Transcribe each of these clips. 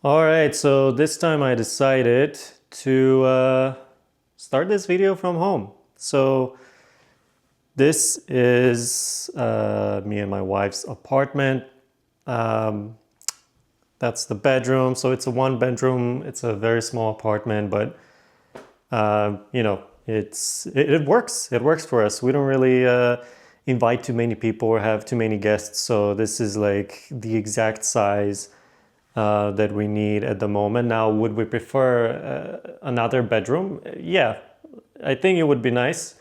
All right, so this time I decided to start this video from home. So this is me and my wife's apartment. Um, that's the bedroom. So it's a one bedroom. It's a very small apartment, but it works. It works for us. We don't really invite too many people or have too many guests. So this is like the exact size that we need at the moment. Now, would we prefer another bedroom? Yeah, I think it would be nice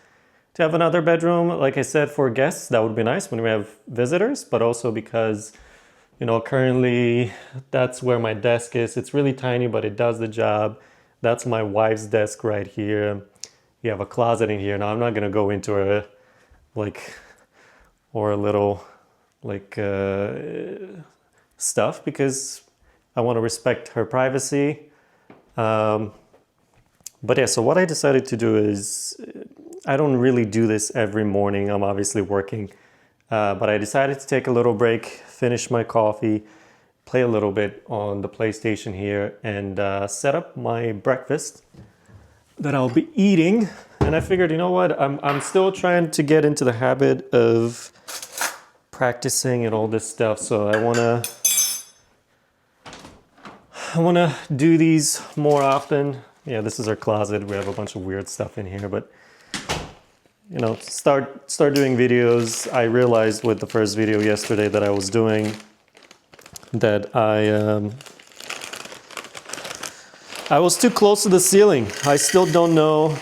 to have another bedroom. Like I said, for guests, that would be nice when we have visitors, but also because, currently that's where my desk is. It's really tiny, but it does the job. That's my wife's desk right here. We have a closet in here. Now, I'm not going to go into a, like, or a little, like, stuff because I want to respect her privacy. But yeah, so what I decided to do is I don't really do this every morning. I'm obviously working, but I decided to take a little break, finish my coffee, play a little bit on the PlayStation here, and set up my breakfast that I'll be eating. And I figured, you know what? I'm still trying to get into the habit of practicing and all this stuff. So I wanna do these more often. Yeah, this is our closet. We have a bunch of weird stuff in here, but start doing videos. I realized with the first video yesterday that I was doing that I was too close to the ceiling. I still don't know.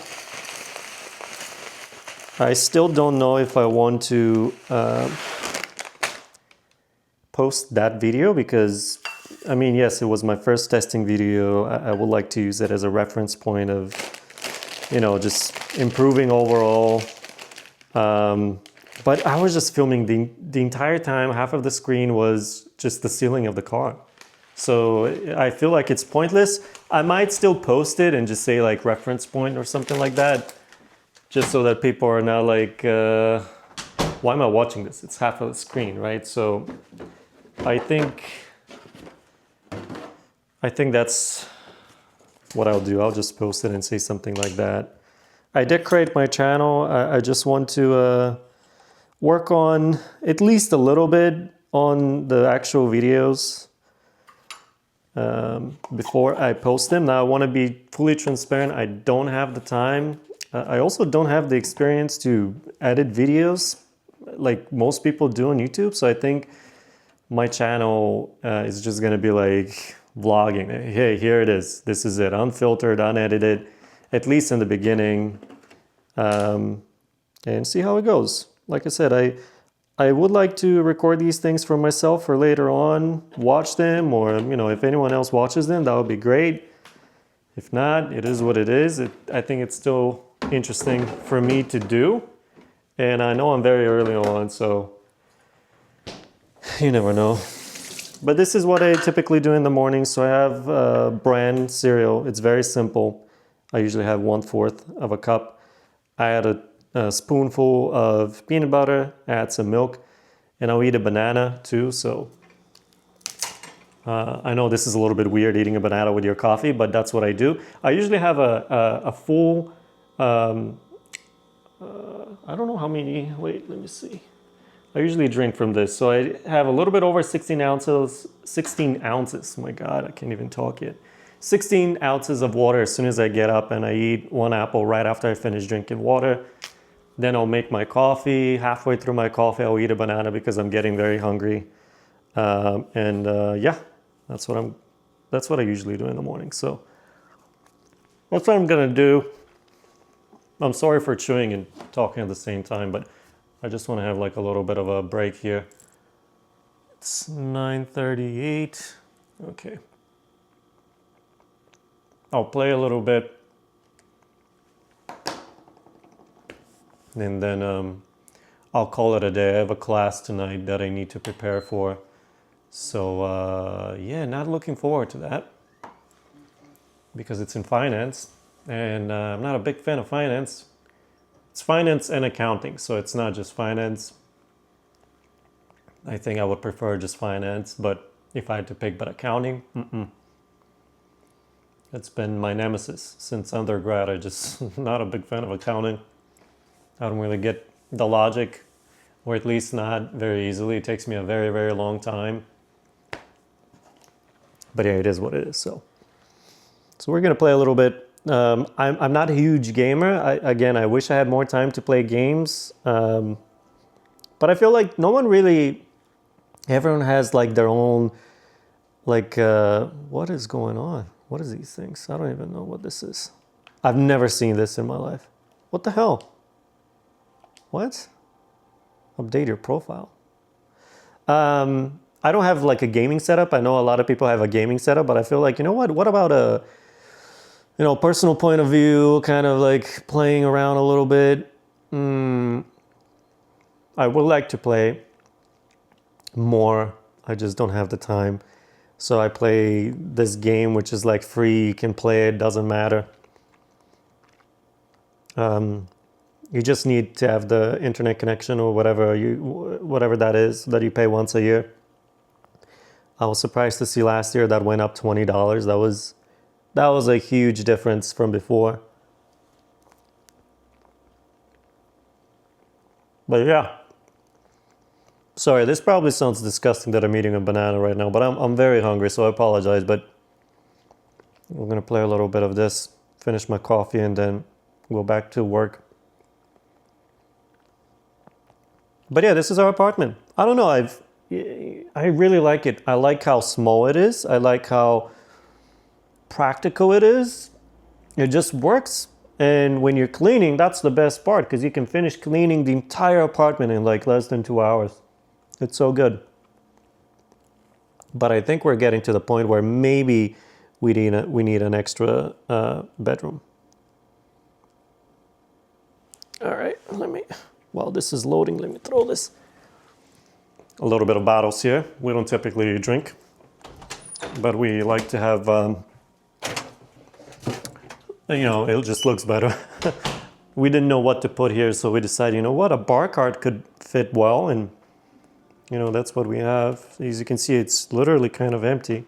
If I want to post that video because, I mean, yes, it was my first testing video. I would like to use it as a reference point of, just improving overall. But I was just filming the entire time. Half of the screen was just the ceiling of the car. So I feel like it's pointless. I might still post it and just say like reference point or something like that, just so that people are not like, why am I watching this? It's half of the screen, right? So I think that's what I'll do. I'll just post it and say something like that. I did create my channel. I just want to work on at least a little bit on the actual videos before I post them. Now, I want to be fully transparent. I don't have the time. I also don't have the experience to edit videos like most people do on YouTube. So I think my channel is just going to be like vlogging. Hey, here it is. This is it. Unfiltered, unedited, at least in the beginning, and see how it goes. Like I said, I would like to record these things for myself for later on, watch them, or if anyone else watches them, that would be great. If not, it is what it is. I think it's still interesting for me to do, and I know I'm very early on, so you never know. But this is what I typically do in the morning. So I have bran cereal. It's very simple. I usually have 1/4 of a cup. I add a spoonful of peanut butter, add some milk, and I'll eat a banana too. So I know this is a little bit weird eating a banana with your coffee, but that's what I do. I usually have a full, I don't know how many, wait, let me see. I usually drink from this. So I have a little bit over 16 ounces. My God, I can't even talk yet. 16 ounces of water as soon as I get up, and I eat one apple right after I finish drinking water. Then I'll make my coffee. Halfway through my coffee, I'll eat a banana because I'm getting very hungry. Yeah, that's what I usually do in the morning. So that's what I'm gonna do. I'm sorry for chewing and talking at the same time, but I just want to have like a little bit of a break here. It's 9:38. Okay. I'll play a little bit. And then I'll call it a day. I have a class tonight that I need to prepare for. So yeah, not looking forward to that because it's in finance. And I'm not a big fan of finance. It's finance and accounting, so it's not just finance. I think I would prefer just finance, but if I had to pick, but accounting, That's been my nemesis since undergrad. I just not a big fan of accounting. I don't really get the logic, or at least not very easily. It takes me a very, very long time. But yeah, it is what it is. So we're gonna play a little bit. I'm not a huge gamer. I wish I had more time to play games. But I feel like no one really. Everyone has like their own. Like, what is going on? What is these things? I don't even know what this is. I've never seen this in my life. What the hell? What? Update your profile. I don't have like a gaming setup. I know a lot of people have a gaming setup, but I feel like, you know what? What about a, personal point of view, kind of like playing around a little bit? I would like to play more. I just don't have the time. So I play this game, which is like free. You can play it, doesn't matter. You just need to have the internet connection or whatever that is that you pay once a year. I was surprised to see last year that went up $20. That was a huge difference from before. But yeah. Sorry, this probably sounds disgusting that I'm eating a banana right now, but I'm very hungry, so I apologize. But we're gonna play a little bit of this, finish my coffee, and then go back to work. But yeah, this is our apartment. I don't know. I really like it. I like how small it is. I like how practical it is. It just works. And when you're cleaning, that's the best part because you can finish cleaning the entire apartment in like less than 2 hours. It's so good. But I think we're getting to the point where maybe we need an extra bedroom. All right, while this is loading, let me throw this. A little bit of bottles here. We don't typically drink, but we like to have, it just looks better. We didn't know what to put here, so we decided, you know what, a bar cart could fit well, and that's what we have. As you can see, it's literally kind of empty.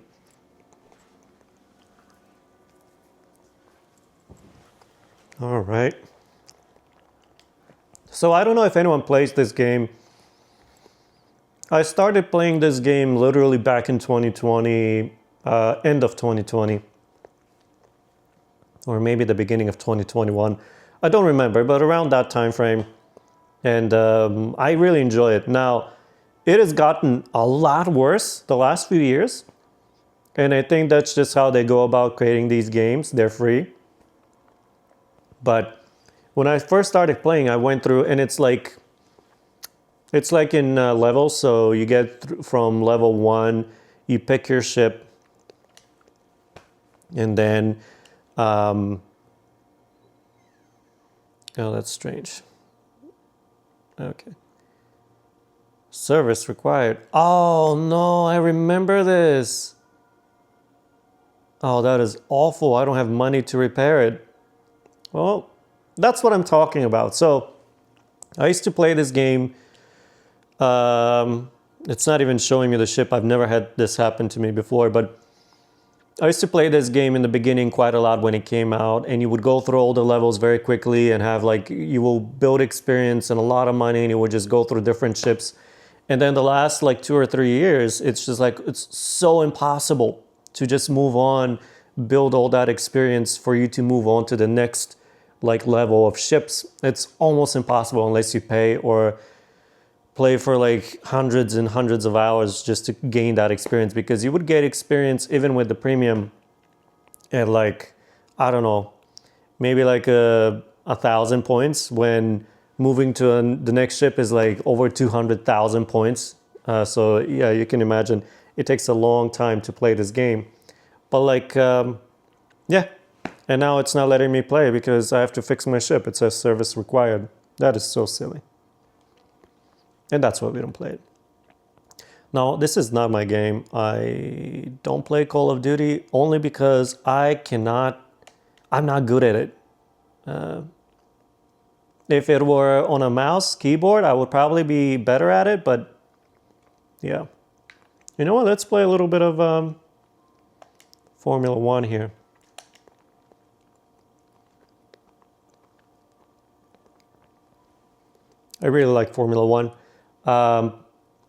All right. So I don't know if anyone plays this game. I started playing this game literally back in 2020, end of 2020. Or maybe the beginning of 2021. I don't remember, but around that time frame. And I really enjoy it. Now, it has gotten a lot worse the last few years. And I think that's just how they go about creating these games. They're free. But when I first started playing, I went through, and it's like in levels. So you get from level 1, you pick your ship. And then, oh, that's strange. Okay. Service required. Oh no, I remember this. Oh, that is awful. I don't have money to repair it. Well, that's what I'm talking about. So I used to play this game. It's not even showing me the ship. I've never had this happen to me before, but I used to play this game in the beginning quite a lot when it came out, and you would go through all the levels very quickly and have you will build experience and a lot of money, and you would just go through different ships. And then the last 2 or 3 years, it's just it's so impossible to just move on, build all that experience for you to move on to the next level of ships. It's almost impossible unless you pay or play for hundreds and hundreds of hours just to gain that experience, because you would get experience even with the premium at I don't know, maybe 1,000 points, when moving to the next ship is over 200,000 points. So yeah, you can imagine it takes a long time to play this game. But yeah, and now it's not letting me play because I have to fix my ship. It says service required. That is so silly. And that's why we don't play it. Now, this is not my game. I don't play Call of Duty only because I'm not good at it. If it were on a mouse keyboard, I would probably be better at it, but yeah. You know what? Let's play a little bit of Formula One here. I really like Formula One. Um,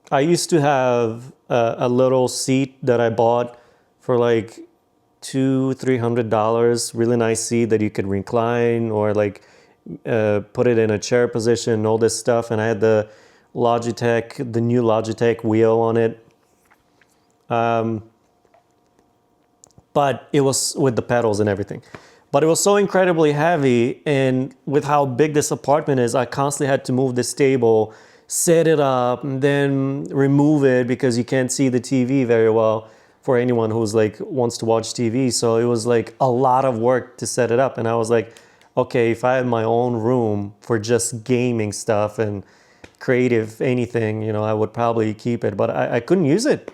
I used to have a little seat that I bought for like $200-300. Really nice seat that you could recline or like put it in a chair position, all this stuff. And I had the new Logitech wheel on it. But it was with the pedals and everything. But it was so incredibly heavy, and with how big this apartment is, I constantly had to move this table, set it up, and then remove it because you can't see the TV very well for anyone who's like wants to watch TV. So it was like a lot of work to set it up, and I was like, okay, if I had my own room for just gaming stuff and creative anything, I would probably keep it, but I couldn't use it.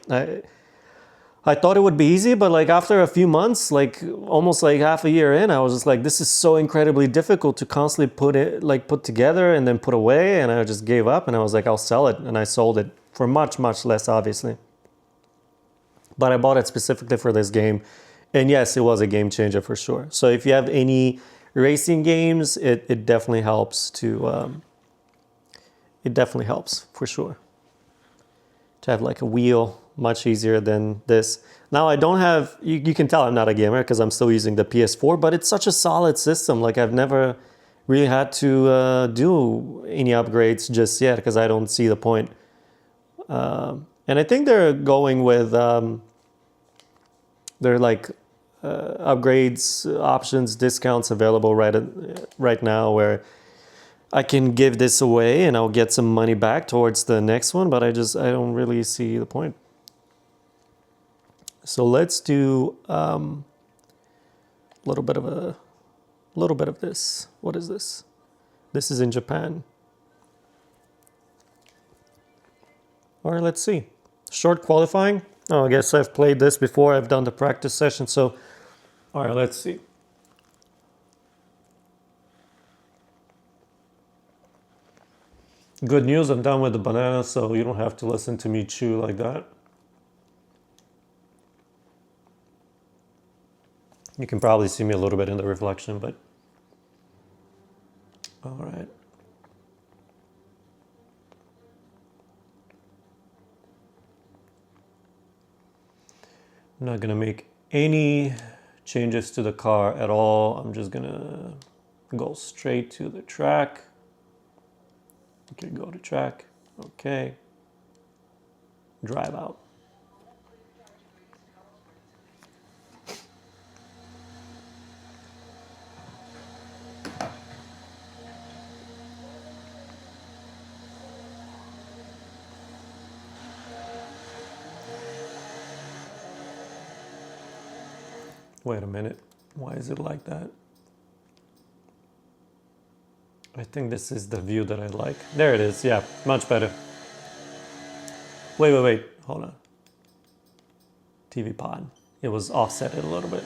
I thought it would be easy, but like after a few months, like almost like half a year in, I was just like, this is so incredibly difficult to constantly put together and then put away. And I just gave up and I was like, I'll sell it. And I sold it for much, much less, obviously. But I bought it specifically for this game. And yes, it was a game changer for sure. So if you have any racing games, it definitely helps it definitely helps for sure to have like a wheel. Much easier than this. Now I don't have, you can tell I'm not a gamer because I'm still using the PS4, but it's such a solid system. Like I've never really had to do any upgrades just yet because I don't see the point. And I think they're going with, they're like upgrades, options, discounts available right now where I can give this away and I'll get some money back towards the next one, but I don't really see the point. So let's do a little bit of this. What is this? This is in Japan. All right, let's see. Short qualifying. Oh, I guess I've played this before. I've done the practice session. So, all right, let's see. Good news, I'm done with the banana, so you don't have to listen to me chew like that. You can probably see me a little bit in the reflection, but all right. I'm not gonna make any changes to the car at all. I'm just gonna go straight to the track. Okay, go to track. Okay. Drive out. Wait a minute, why is it like that? I think this is the view that I like. There it is, yeah, much better. Wait, hold on. TV pod, it was offset it a little bit.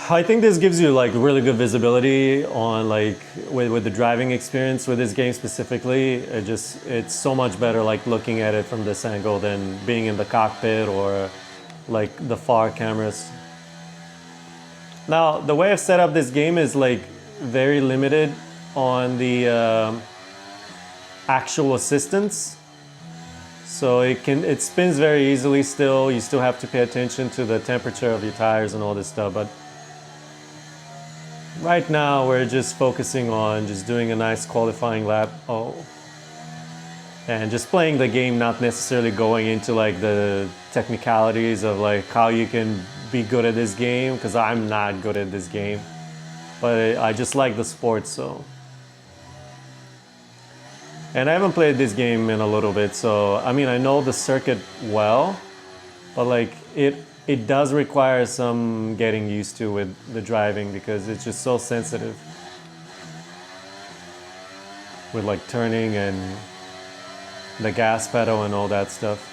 I think this gives you like really good visibility on like with the driving experience with this game specifically. It's so much better like looking at it from this angle than being in the cockpit or like the far cameras. Now, the way I've set up this game is like very limited on the actual assistance. So it spins very easily still. You still have to pay attention to the temperature of your tires and all this stuff. But right now we're just focusing on just doing a nice qualifying lap. And just playing the game, not necessarily going into like the technicalities of like how you can be good at this game, because I'm not good at this game, but I just like the sport. So, and I haven't played this game in a little bit, so I mean I know the circuit well, but like it does require some getting used to with the driving because it's just so sensitive with like turning and the gas pedal and all that stuff.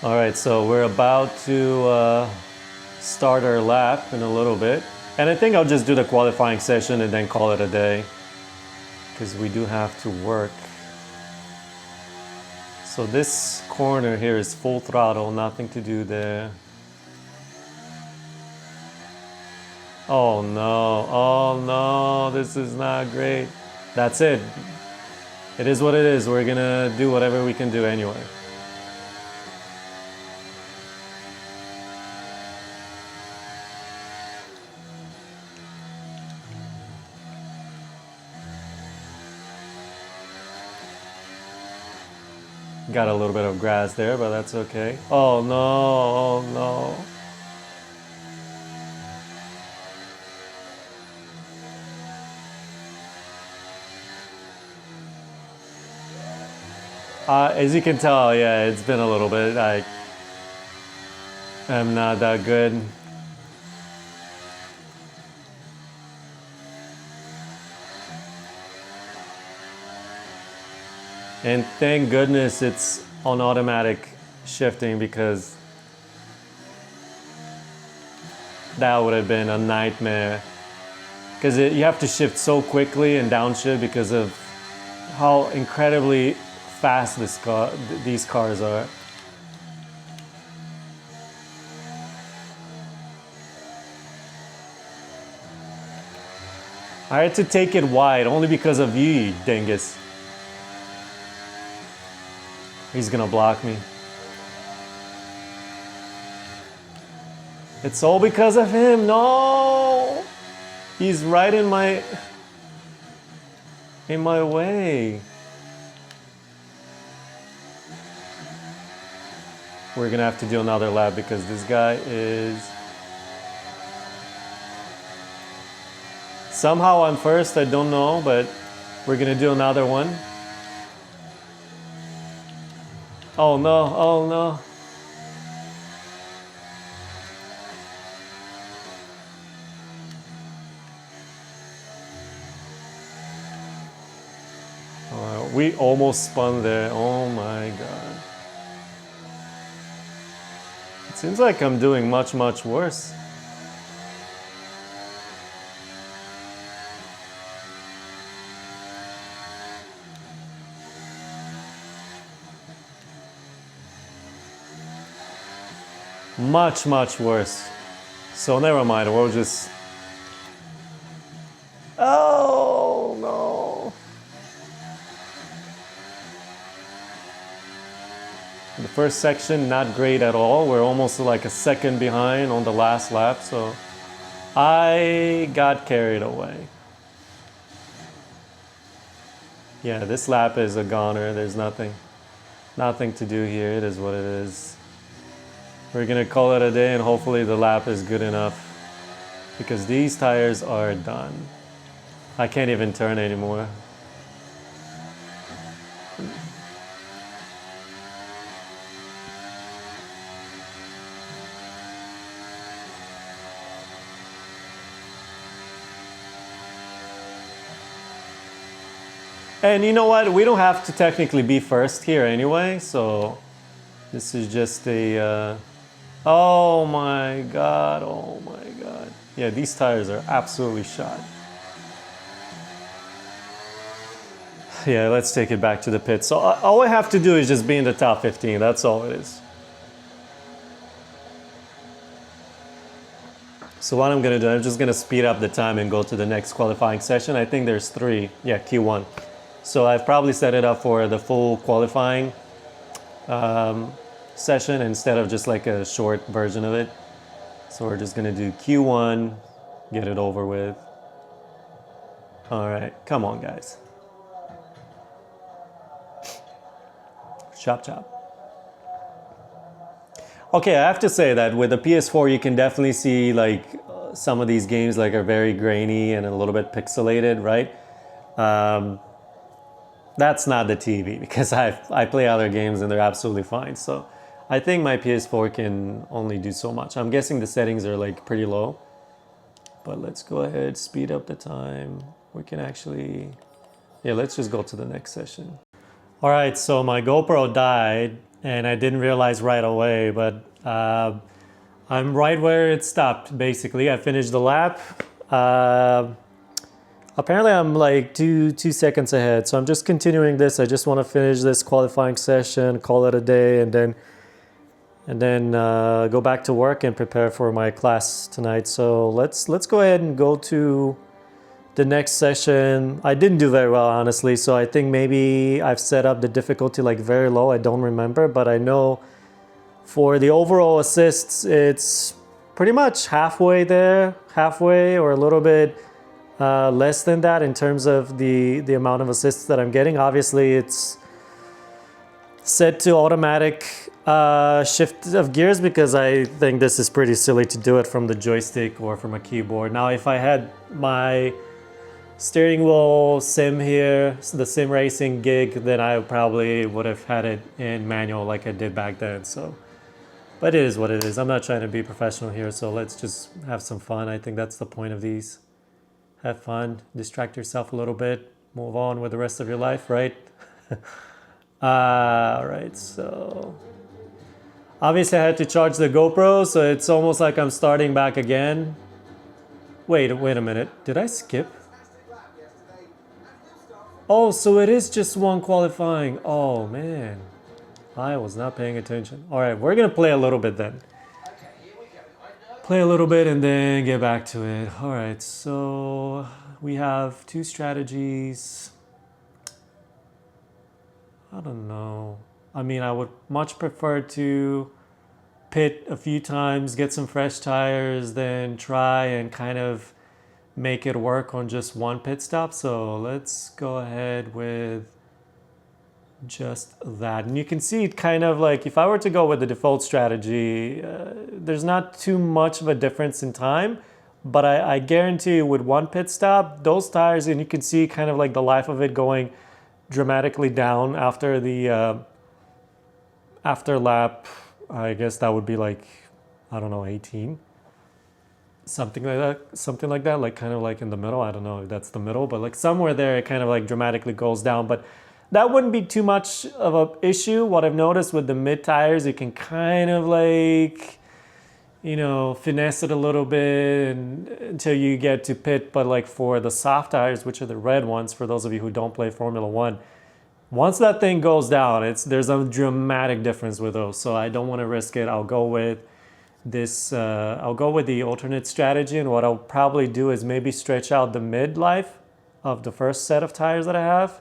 All right, so we're about to start our lap in a little bit. And I think I'll just do the qualifying session and then call it a day, because we do have to work. So this corner here is full throttle, nothing to do there. Oh no, this is not great. That's it. It is what it is. We're gonna do whatever we can do anyway. Got a little bit of grass there, but that's okay. Oh no, oh no. As you can tell, yeah, it's been a little bit. I am not that good. And thank goodness it's on automatic shifting, because that would have been a nightmare. Because you have to shift so quickly and downshift because of how incredibly fast these cars are. I had to take it wide only because of you, dingus. He's gonna block me. It's all because of him. No! He's right in my way. We're gonna have to do another lap because this guy is... Somehow I'm first, I don't know, but we're gonna do another one. Oh no, oh no. We almost spun there, oh my god. It seems like I'm doing much, much worse. Much, much worse. So never mind, we'll just... Oh no. The first section, not great at all. We're almost like a second behind on the last lap, so I got carried away. Yeah, this lap is a goner. There's nothing to do here. It is what it is. We're gonna call it a day and hopefully the lap is good enough, because these tires are done. I can't even turn anymore. And you know what? We don't have to technically be first here anyway, so this is just a... oh my god, oh my god. Yeah, these tires are absolutely shot. Yeah, let's take it back to the pit. So all I have to do is just be in the top 15. That's all it is. So what I'm gonna do, I'm just gonna speed up the time and go to the next qualifying session. I think there's 3. Yeah, Q1. So I've probably set it up for the full qualifying session instead of just like a short version of it. So we're just gonna do Q1, get it over with. All right, come on guys. Chop chop. Okay, I have to say that with the PS4 you can definitely see like some of these games like are very grainy and a little bit pixelated, right? That's not the TV, because I play other games and they're absolutely fine. So I think my PS4 can only do so much. I'm guessing the settings are like pretty low, but let's go ahead, speed up the time. We can actually, yeah, let's just go to the next session. All right, so my GoPro died and I didn't realize right away, but I'm right where it stopped, basically. I finished the lap. Apparently, I'm like two seconds ahead, so I'm just continuing this. I just want to finish this qualifying session, call it a day, and then go back to work and prepare for my class tonight. So let's go ahead and go to the next session. I didn't do very well, honestly, so I think maybe I've set up the difficulty like very low. I don't remember, but I know for the overall assists, it's pretty much halfway or a little bit less than that in terms of the amount of assists that I'm getting. Obviously, it's set to automatic shift of gears because I think this is pretty silly to do it from the joystick or from a keyboard. Now, if I had my steering wheel sim here, the sim racing gig, then I probably would have had it in manual like I did back then. So, but it is what it is. I'm not trying to be professional here, so let's just have some fun. I think that's the point of these. Have fun, distract yourself a little bit, move on with the rest of your life, right? All right, so obviously I had to charge the GoPro, so it's almost like I'm starting back again. Wait a minute. Did I skip? Oh, so it is just one qualifying. Oh, man. I was not paying attention. All right, we're going to play a little bit then. Play a little bit and then get back to it. All right, so we have two strategies. I don't know. I mean, I would much prefer to pit a few times, get some fresh tires, then try and kind of make it work on just one pit stop. So let's go ahead with just that. And you can see it kind of like if I were to go with the default strategy, there's not too much of a difference in time, but I guarantee you with one pit stop, those tires, and you can see kind of like the life of it going dramatically down after the after lap. I guess that would be like, I don't know, 18. Something like that, like kind of like in the middle. I don't know if that's the middle, but like somewhere there it kind of like dramatically goes down. But that wouldn't be too much of an issue. What I've noticed with the mid tires, you can kind of like, finesse it a little bit until you get to pit. But like for the soft tires, which are the red ones, for those of you who don't play Formula One, once that thing goes down, there's a dramatic difference with those. So I don't want to risk it. I'll go with the alternate strategy, and what I'll probably do is maybe stretch out the mid life of the first set of tires that I have.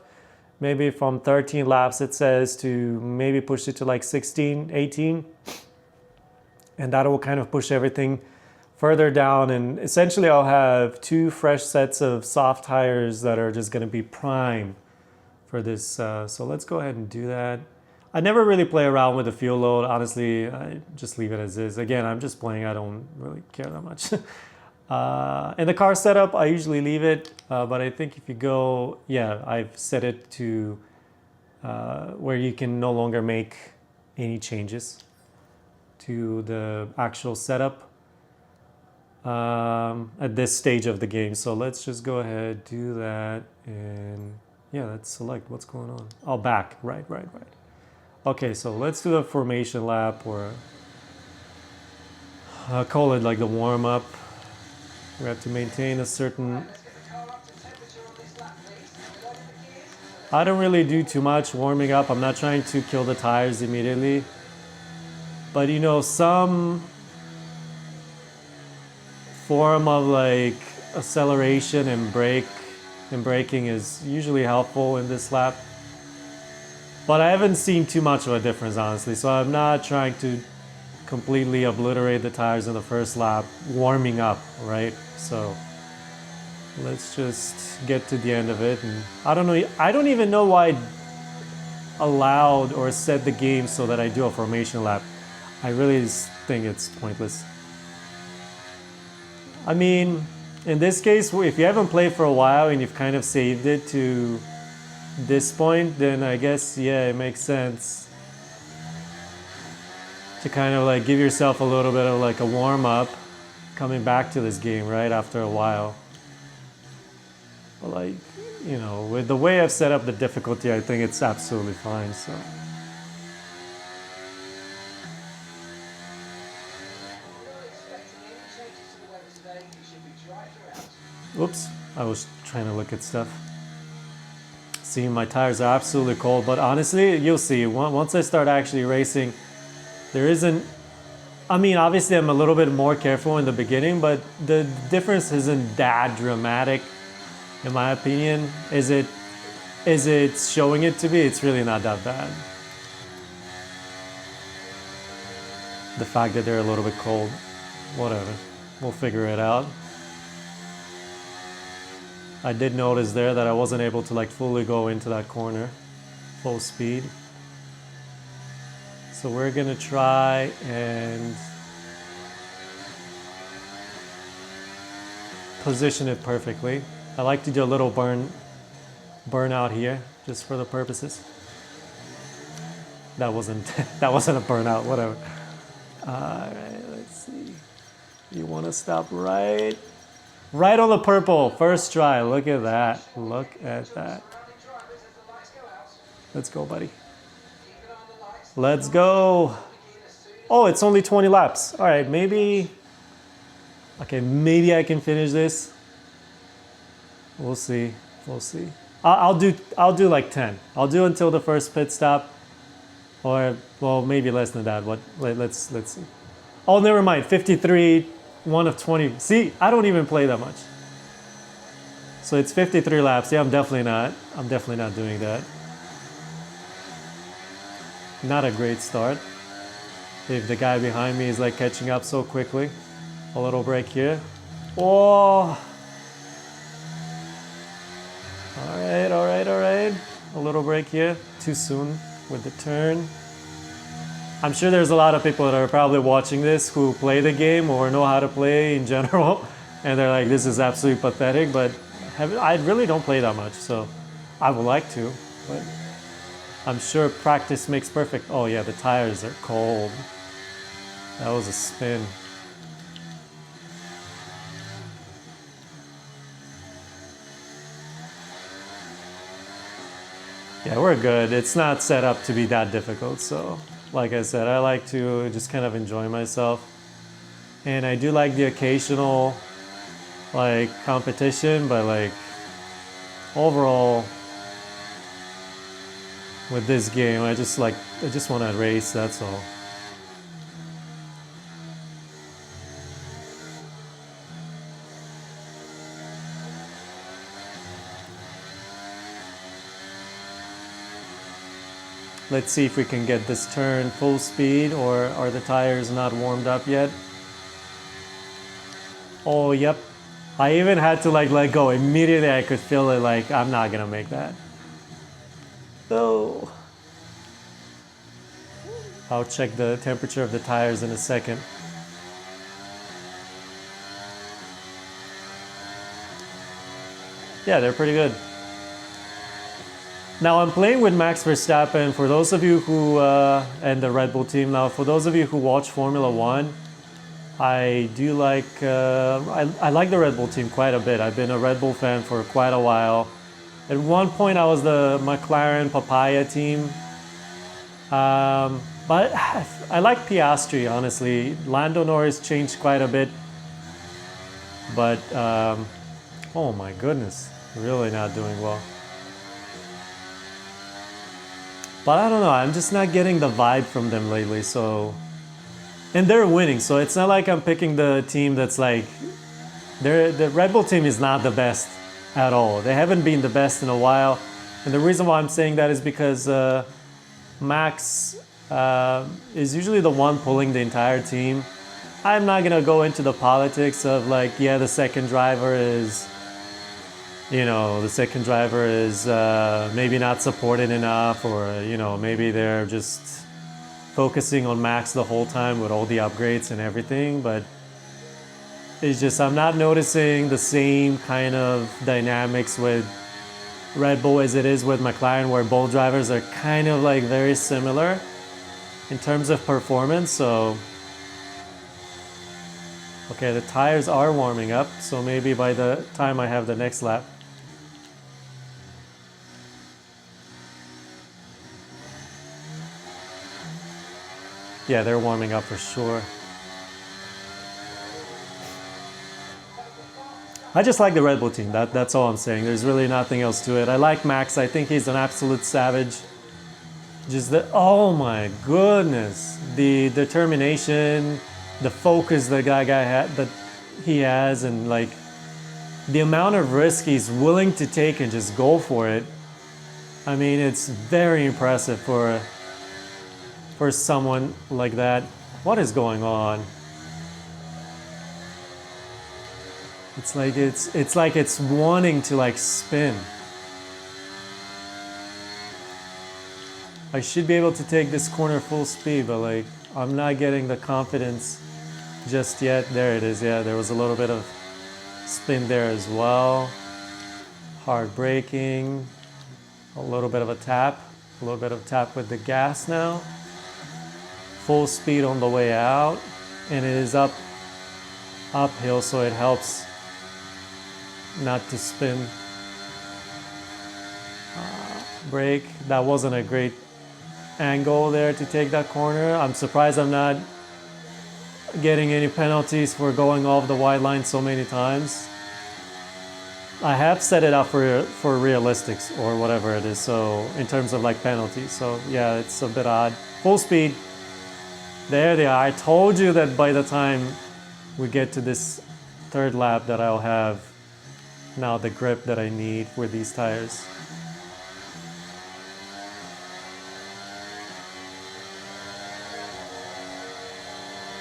Maybe from 13 laps, it says, to maybe push it to like 16, 18. And that will kind of push everything further down. And essentially, I'll have two fresh sets of soft tires that are just going to be prime for this. So let's go ahead and do that. I never really play around with the fuel load. Honestly, I just leave it as is. Again, I'm just playing. I don't really care that much. In the car setup, I usually leave it. But I think if you go, I've set it to where you can no longer make any changes to the actual setup at this stage of the game. So let's just go ahead, do that, and let's select what's going on. Oh, back, right. Okay, so let's do a formation lap, or I'll call it like the warm-up. We have to maintain a certain... I don't really do too much warming up. I'm not trying to kill the tires immediately. But some form of like acceleration and braking is usually helpful in this lap. But I haven't seen too much of a difference, honestly. So I'm not trying to completely obliterate the tires in the first lap, warming up, right? So let's just get to the end of it. And I don't even know why I allowed or set the game so that I do a formation lap. I really think it's pointless. I mean, in this case, if you haven't played for a while and you've kind of saved it to this point, then I guess, it makes sense to kind of like give yourself a little bit of like a warm-up coming back to this game, right, after a while. But like, with the way I've set up the difficulty, I think it's absolutely fine, so. Oops, I was trying to look at stuff. See, my tires are absolutely cold, but honestly, you'll see, once I start actually racing, there isn't, I mean, obviously I'm a little bit more careful in the beginning, but the difference isn't that dramatic, in my opinion. Is it showing it to be? It's really not that bad. The fact that they're a little bit cold, whatever, we'll figure it out. I did notice there that I wasn't able to like fully go into that corner full speed. So we're gonna try and position it perfectly. I like to do a little burn out here just for the purposes. That wasn't that wasn't a burnout, whatever. Alright, let's see. You wanna stop right on the purple, first try. Look at that. Look at that. Let's go, buddy. Let's go. Oh, it's only 20 laps. All right, maybe. Okay, maybe I can finish this. We'll see. We'll see. I'll do like 10. I'll do until the first pit stop, or well, maybe less than that. But let's see. Oh, never mind. 53. 1 of 20. See, I don't even play that much. So it's 53 laps. Yeah, I'm definitely not doing that. Not a great start. If the guy behind me is like catching up so quickly. A little break here. Oh. All right. A little break here. Too soon with the turn. I'm sure there's a lot of people that are probably watching this who play the game or know how to play in general, and they're like, this is absolutely pathetic, but I really don't play that much, so I would like to, but I'm sure practice makes perfect. Oh yeah, the tires are cold. That was a spin. Yeah, we're good. It's not set up to be that difficult, so like I said, I like to just kind of enjoy myself. And I do like the occasional like competition, but like overall with this game, I just want to race, that's all. Let's see if we can get this turn full speed, or are the tires not warmed up yet? Oh, yep. I even had to like let go. Immediately I could feel it, like I'm not gonna make that. Oh. I'll check the temperature of the tires in a second. Yeah, they're pretty good. Now I'm playing with Max Verstappen. For those of you who, and the Red Bull team now, for those of you who watch Formula One, I do like, I like the Red Bull team quite a bit. I've been a Red Bull fan for quite a while. At one point I was the McLaren Papaya team. But I like Piastri, honestly. Lando Norris changed quite a bit. But, oh my goodness, really not doing well. But I don't know, I'm just not getting the vibe from them lately, so... And they're winning, so it's not like I'm picking the team that's like... The Red Bull team is not the best at all. They haven't been the best in a while. And the reason why I'm saying that is because Max is usually the one pulling the entire team. I'm not gonna go into the politics of like, yeah, the second driver is... You know, the second driver is maybe not supported enough, or, you know, maybe they're just focusing on Max the whole time with all the upgrades and everything, but it's just I'm not noticing the same kind of dynamics with Red Bull as it is with McLaren, where both drivers are kind of like very similar in terms of performance. So okay, the tires are warming up, so maybe by the time I have the next lap. Yeah, they're warming up for sure. I just like the Red Bull team. That's all I'm saying. There's really nothing else to it. I like Max. I think he's an absolute savage. Just the, oh my goodness, the determination, the focus that he has, and like the amount of risk he's willing to take and just go for it. I mean, it's very impressive for someone like that. What is going on? It's like it's wanting to like spin. I should be able to take this corner full speed, but like I'm not getting the confidence just yet. There it is. Yeah, there was a little bit of spin there as well. Hard braking. A little bit of a tap. A little bit of tap with the gas now. Full speed on the way out, and it is uphill, so it helps not to spin. Brake. That wasn't a great angle there to take that corner. I'm surprised I'm not getting any penalties for going off the wide line so many times. I have set it up for realistics or whatever it is, so in terms of like penalties. So yeah, it's a bit odd. Full speed. There they are. I told you that by the time we get to this third lap that I'll have now the grip that I need with these tires.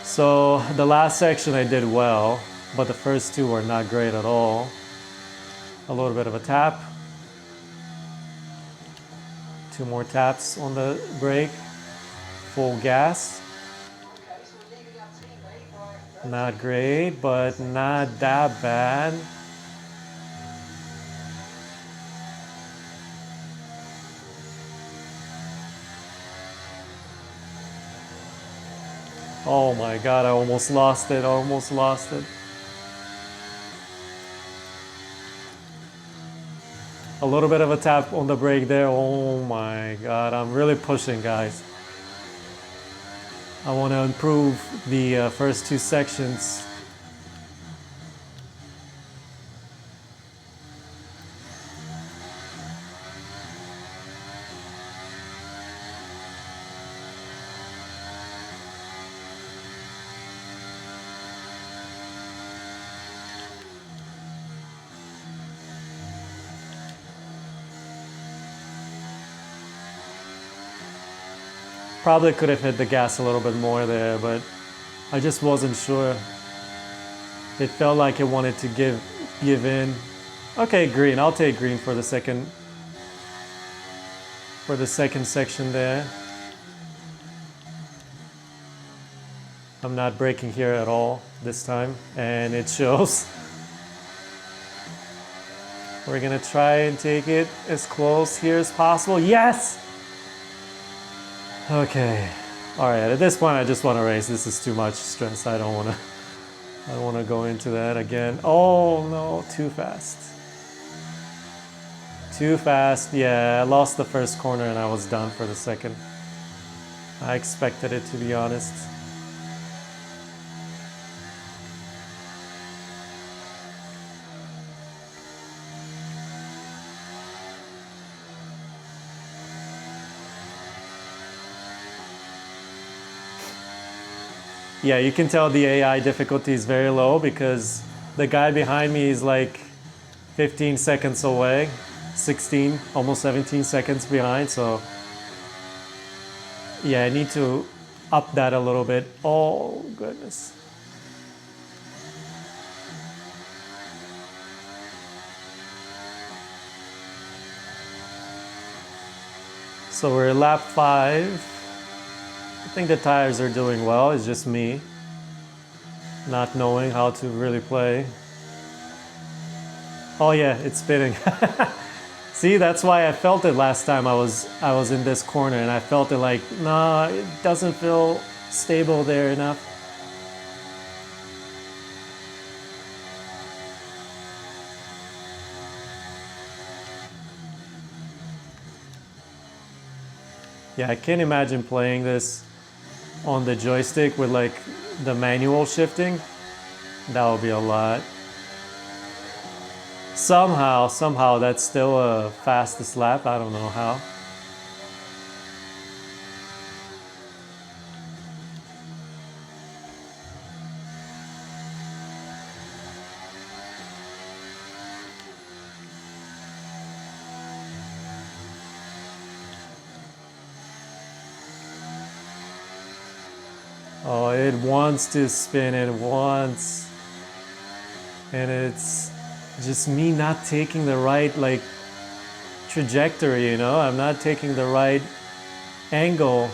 So the last section I did well, but the first two were not great at all. A little bit of a tap. 2 more taps on the brake. Full gas. Not great, but not that bad. Oh my god, I almost lost it. A little bit of a tap on the brake there. Oh my god, I'm really pushing, guys. I want to improve the first 2 sections. Probably could have hit the gas a little bit more there, but I just wasn't sure. It felt like it wanted to give in. Okay, green. I'll take green for the second section there. I'm not braking here at all this time, and it shows. We're gonna try and take it as close here as possible. Yes! Okay. All right, at this point I just want to race. This is too much stress. I don't want to go into that again. Oh no, too fast. Too fast. Yeah, I lost the first corner and I was done for the second. I expected it, to be honest. Yeah, you can tell the AI difficulty is very low because the guy behind me is like 15 seconds away, 16, almost 17 seconds behind. So yeah, I need to up that a little bit. Oh, goodness. So we're at lap 5. I think the tires are doing well. It's just me not knowing how to really play. Oh yeah, it's spinning. See, that's why I felt it last time I was in this corner, and I felt it like, nah, it doesn't feel stable there enough. Yeah, I can't imagine playing this on the joystick with like the manual shifting. That would be a lot. Somehow that's still a fastest lap. I don't know how. Oh, it wants to spin, it wants. And it's just me not taking the right, like, trajectory, you know? I'm not taking the right angle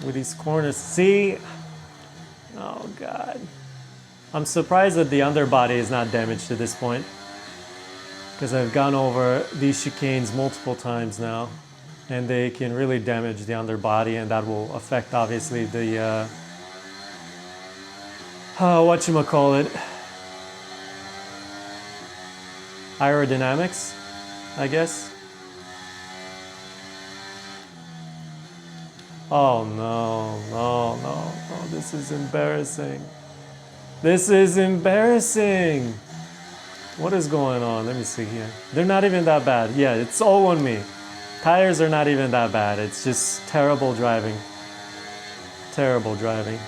with these corners. See? Oh, God. I'm surprised that the underbody is not damaged to this point, because I've gone over these chicanes multiple times now, and they can really damage the underbody, and that will affect, obviously, the, whatchamacallit, aerodynamics, I guess. Oh no, no, no, no, this is embarrassing. This is embarrassing. What is going on? Let me see here. They're not even that bad. Yeah, it's all on me. Tires are not even that bad. It's just terrible driving. Terrible driving.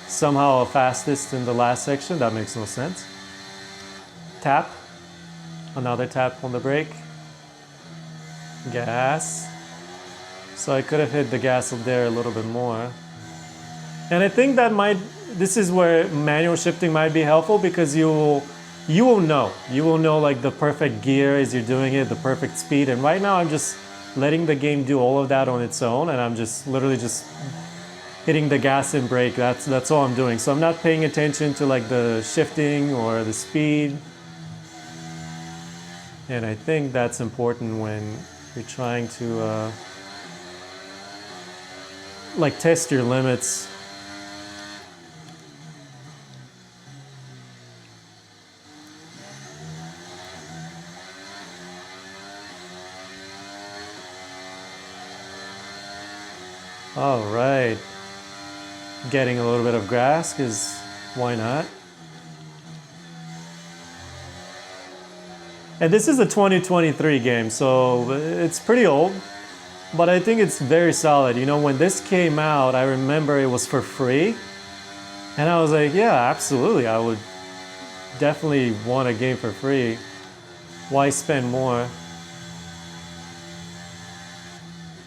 Somehow fastest in the last section. That makes no sense. Tap. Another tap on the brake. Gas. So I could have hit the gas up there a little bit more. And I think that this is where manual shifting might be helpful, because you will know like the perfect gear as you're doing it, the perfect speed. And right now I'm just letting the game do all of that on its own, and I'm just literally just hitting the gas and brake. That's all I'm doing. So I'm not paying attention to like the shifting or the speed. And I think that's important when you're trying to like test your limits. All right. Getting a little bit of grass, because why not? And this is a 2023 game, so it's pretty old, but I think it's very solid. You know, when this came out, I remember it was for free, and I was like, yeah, absolutely, I would definitely want a game for free. Why spend more?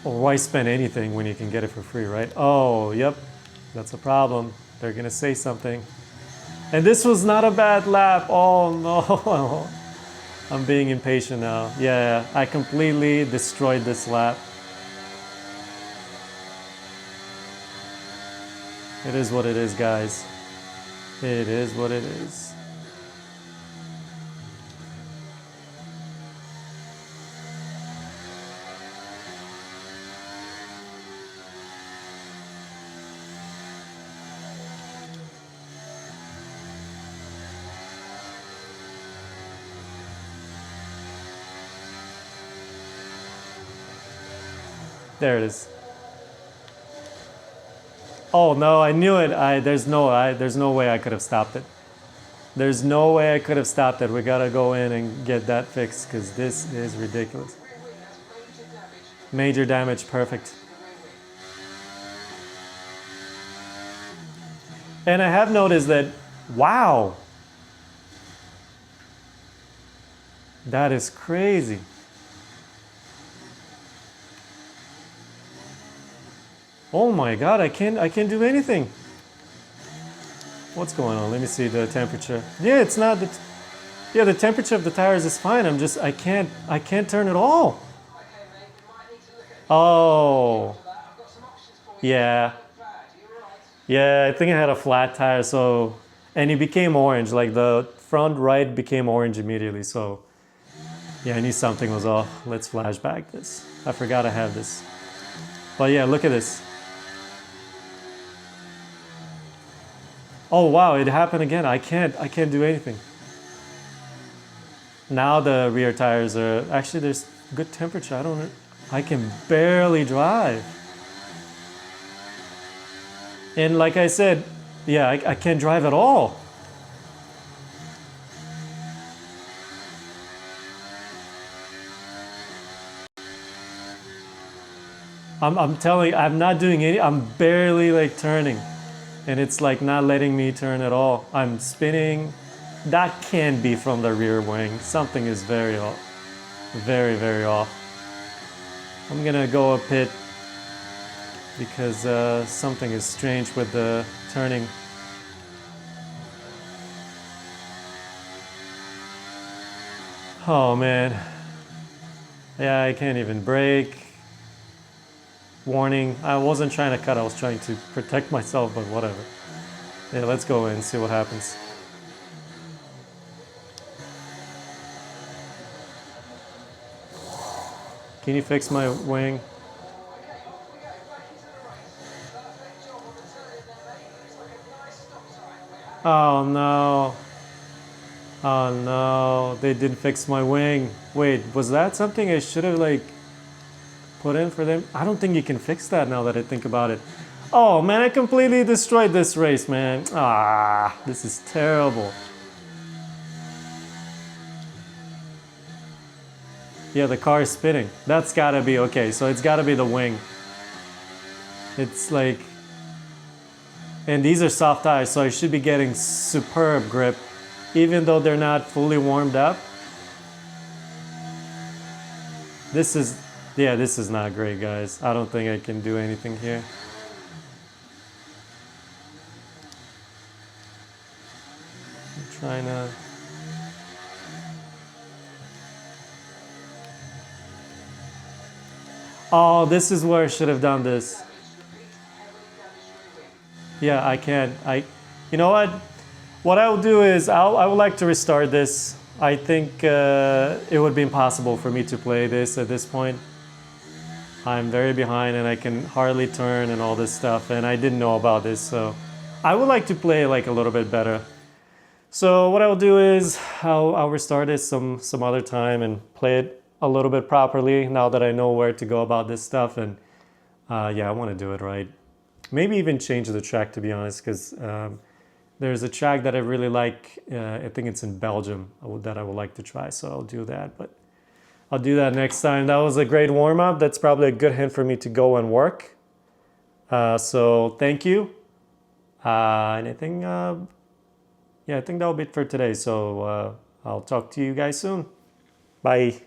Or why spend anything when you can get it for free, right? Oh, yep. That's a problem. They're gonna say something. And this was not a bad lap. Oh no. I'm being impatient now. Yeah, I completely destroyed this lap. It is what it is, guys. It is what it is. There it is. Oh no, I knew it. There's no way I could have stopped it. There's no way I could have stopped it. We gotta go in and get that fixed, because this is ridiculous. Major damage, perfect. And I have noticed that, wow, that is crazy. Oh my God, I can't do anything. What's going on? Let me see the temperature. Yeah, it's not the temperature of the tires is fine. I can't turn at all. Oh. Yeah. Yeah, I think I had a flat tire, so, and it became orange, like the front right became orange immediately, so yeah, I knew something was off. Let's flashback this. I forgot I have this. But yeah, look at this. Oh wow, it happened again. I can't do anything. Now the rear tires are, actually there's good temperature. I can barely drive. And like I said, yeah, I can't drive at all. I'm telling you, I'm not doing any, I'm barely like turning. And it's like not letting me turn at all. I'm spinning. That can't be from the rear wing. Something is very off. Very, very off. I'm gonna go a pit because something is strange with the turning. Oh man. Yeah, I can't even brake. Warning, I wasn't trying to cut, I was trying to protect myself, but whatever. Yeah, let's go and see what happens. Can you fix my wing? Oh no. Oh no, they didn't fix my wing. Wait, was that something I should have like put in for them? I don't think you can fix that now that I think about it. Oh man, I completely destroyed this race, man. Ah, this is terrible. Yeah, the car is spinning. That's gotta be okay, so it's gotta be the wing. It's like, and these are soft tires, so I should be getting superb grip, even though they're not fully warmed up. This is, yeah, this is not great, guys. I don't think I can do anything here. I'm trying to. Oh, this is where I should have done this. Yeah, I can't. You know what? What I'll do is I would like to restart this. I think it would be impossible for me to play this at this point. I'm very behind and I can hardly turn and all this stuff, and I didn't know about this, so I would like to play like a little bit better. So what I'll do is I'll restart it some other time and play it a little bit properly now that I know where to go about this stuff. And yeah, I want to do it right. Maybe even change the track, to be honest, because there's a track that I really like. I think it's in Belgium that I would like to try, so I'll do that. But I'll do that next time. That was a great warm-up. That's probably a good hint for me to go and work. So thank you. And I think, yeah, I think that'll be it for today. So I'll talk to you guys soon. Bye.